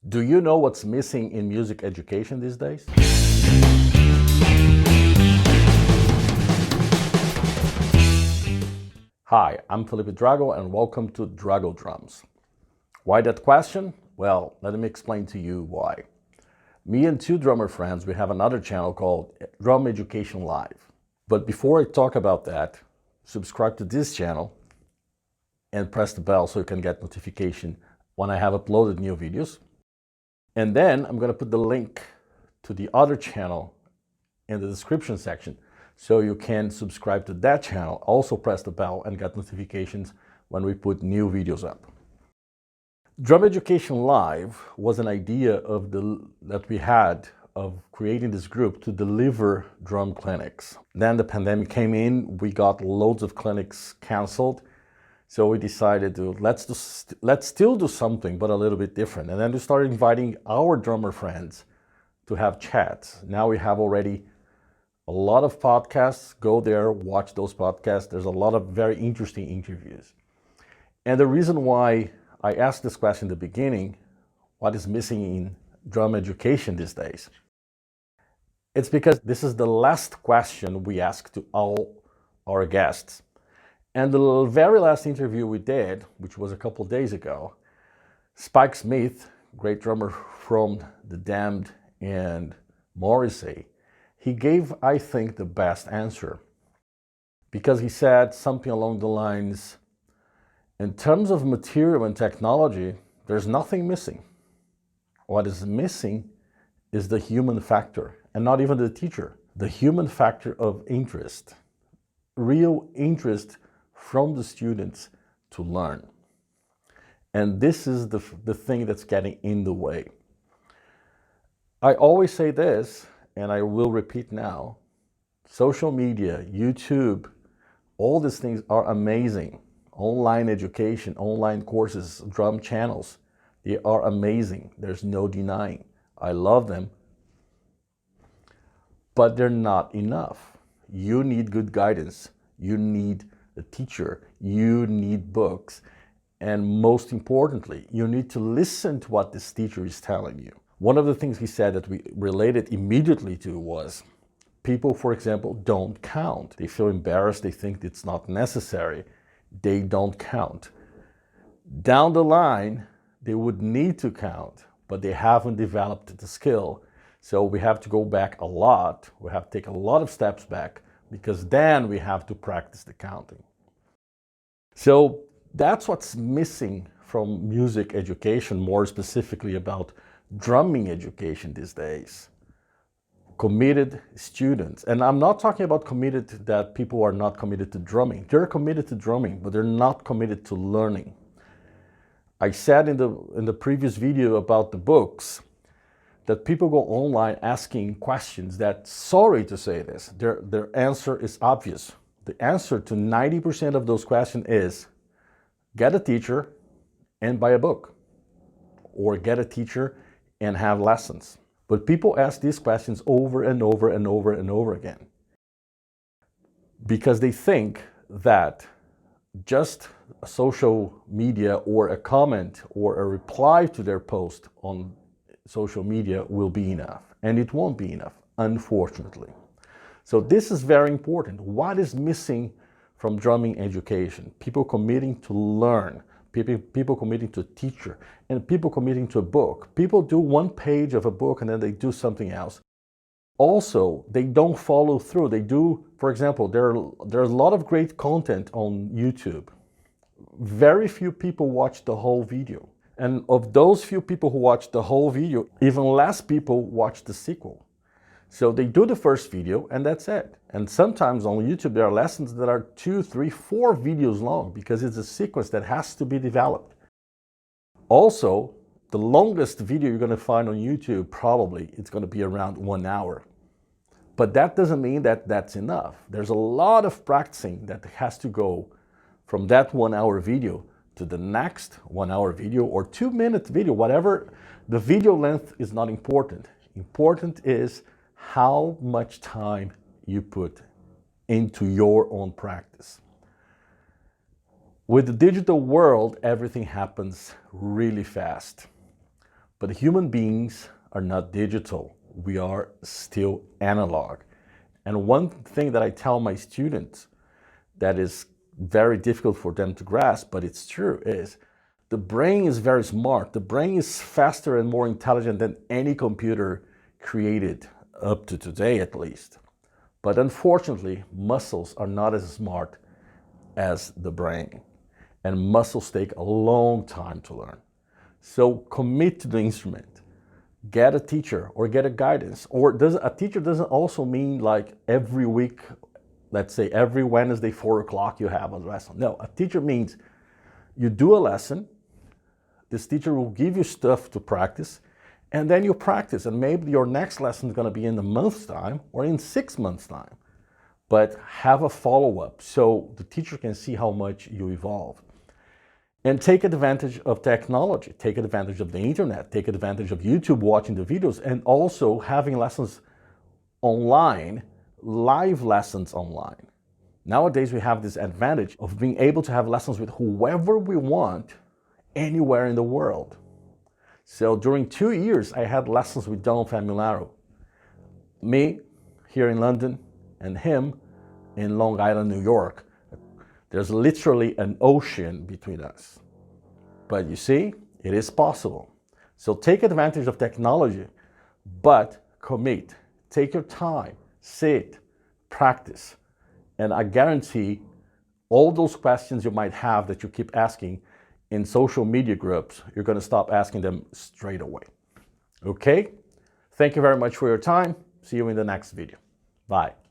Do you know what's missing in music education these days? Hi, I'm Felipe Drago and welcome to Drago Drums. Why that question? Well, let me explain to you why. Me and two drummer friends, we have another channel called Drum Education Live. But before I talk about that, subscribe to this channel and press the bell so you can get notification when I have uploaded new videos. And then I'm going to put the link to the other channel in the description section so you can subscribe to that channel. Also press the bell and get notifications when we put new videos up. Drum Education Live was an idea that we had of creating this group to deliver drum clinics. Then the pandemic came in, we got loads of clinics canceled. So we decided to let's still do something, but a little bit different. And then we started inviting our drummer friends to have chats. Now we have already a lot of podcasts. Go there, watch those podcasts. There's a lot of very interesting interviews. And the reason why I asked this question in the beginning, what is missing in drum education these days? It's because this is the last question we ask to all our guests. And the very last interview we did, which was a couple days ago, Spike Smith, great drummer from The Damned and Morrissey, he gave, I think, the best answer. Because he said something along the lines, in terms of material and technology, there's nothing missing. What is missing is the human factor, and not even the teacher. The human factor of interest, real interest from the students to learn. And this is the thing that's getting in the way. I always say this, and I will repeat now, social media, YouTube, all these things are amazing. Online education, online courses, drum channels, they are amazing. There's no denying. I love them, but they're not enough. You need good guidance. You need a teacher, you need books, and most importantly, you need to listen to what this teacher is telling you. One of the things he said that we related immediately to was, people, for example, don't count. They feel embarrassed, they think it's not necessary, they don't count. Down the line, they would need to count, but they haven't developed the skill. So we have to go back a lot, we have to take a lot of steps back, because then we have to practice the counting. So that's what's missing from music education, more specifically about drumming education these days. Committed students. And I'm not talking about committed that people are not committed to drumming. They're committed to drumming, but they're not committed to learning. I said in the previous video about the books, that people go online asking questions that, sorry to say this, their answer is obvious. The answer to 90% of those questions is, get a teacher and buy a book, or get a teacher and have lessons. But people ask these questions over and over and over and over again, because they think that just a social media or a comment or a reply to their post on social media will be enough, and it won't be enough, unfortunately. So this is very important. What is missing from drumming education? People committing to learn, people committing to a teacher, and people committing to a book. People do one page of a book and then they do something else. Also, they don't follow through. They do, for example, there's a lot of great content on YouTube. Very few people watch the whole video. And of those few people who watch the whole video, even less people watch the sequel. So they do the first video and that's it. And sometimes on YouTube there are lessons that are 2, 3, 4 videos long because it's a sequence that has to be developed. Also, the longest video you're going to find on YouTube, probably it's going to be around 1 hour. But that doesn't mean that that's enough. There's a lot of practicing that has to go from that 1 hour video to the next 1 hour video or 2-minute video, whatever. The video length is not important. Important is how much time you put into your own practice. With the digital world, everything happens really fast. But human beings are not digital. We are still analog. And one thing that I tell my students that is very difficult for them to grasp, but it's true, is the brain is very smart. The brain is faster and more intelligent than any computer created up to today, at least. But unfortunately, muscles are not as smart as the brain. And muscles take a long time to learn. So commit to the instrument. Get a teacher or get a guidance. Or a teacher doesn't also mean like every week, let's say every Wednesday, 4 o'clock you have a lesson. No, a teacher means you do a lesson, this teacher will give you stuff to practice, and then you practice. And maybe your next lesson is going to be in a month's time or in 6 months' time. But have a follow-up so the teacher can see how much you evolve. And take advantage of technology, take advantage of the internet, take advantage of YouTube watching the videos, and also having lessons online, live lessons online. Nowadays we have this advantage of being able to have lessons with whoever we want, anywhere in the world. So during 2 years, I had lessons with Don Famularo. Me here in London and him in Long Island, New York. There's literally an ocean between us. But you see, it is possible. So take advantage of technology, but commit. Take your time, sit, practice. And I guarantee all those questions you might have that you keep asking in social media groups, you're going to stop asking them straight away. Okay? Thank you very much for your time. See you in the next video. Bye.